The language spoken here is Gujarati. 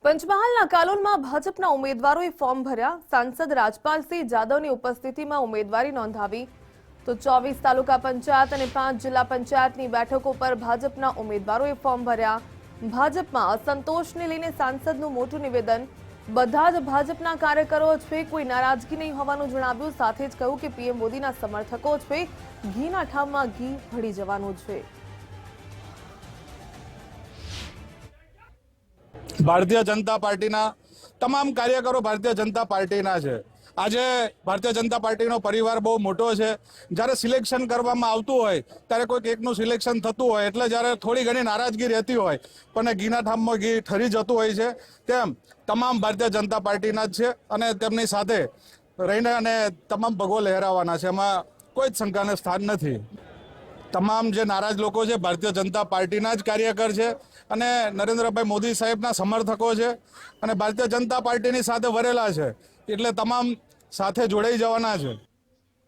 પંચમહાલના કાલોલમાં ભાજપના ઉમેદવારોએ ફોર્મ ભર્યા। સાંસદ રાજપાલસિંહ જાદવની ઉપસ્થિતિમાં ઉમેદવારી નોંધાવી તો 24 તાલુકા પંચાયત અને 5 જિલ્લા પંચાયતની બેઠકો પર ભાજપના ઉમેદવારોએ ફોર્મ ભર્યા। ભાજપમાં અસંતોષને લઈને સાંસદનું મોટું નિવેદન। બધા જ ભાજપના કાર્યકરો છે, કોઈ નારાજગી નહીં હોવાનું જણાવ્યું। સાથે જ કહ્યું કે પીએમ મોદીના સમર્થકો છે, ઘીના ઠામમાં ઘી ભળી જવાનું છે। ભારતીય જનતા પાર્ટીના તમામ કાર્યકરો ભારતીય જનતા પાર્ટીના છે। આજે ભારતીય જનતા પાર્ટીનો પરિવાર બહુ મોટો છે। જ્યારે સિલેક્શન કરવામાં આવતું હોય ત્યારે કોઈક એકનું સિલેક્શન થતું હોય એટલે જ્યારે થોડી ઘણી નારાજગી રહેતી હોય પણ ઘીના ઠામમાં ઘી ઠરી જતું હોય છે, તેમ તમામ ભારતીય જનતા પાર્ટીના જ છે અને તેમની સાથે રહીને અને તમામ ભગવો લહેરાવાના છે। એમાં કોઈ જ શંકાને સ્થાન નથી। તમામ જે નારાજ લોકો છે ભારતીય જનતા પાર્ટીના જ કાર્યકર છે અને નરેન્દ્રભાઈ મોદી સાહેબના સમર્થકો છે અને ભારતીય જનતા પાર્ટીની સાથે વરેલા છે, એટલે તમામ સાથે જોડાઈ જવાના છે।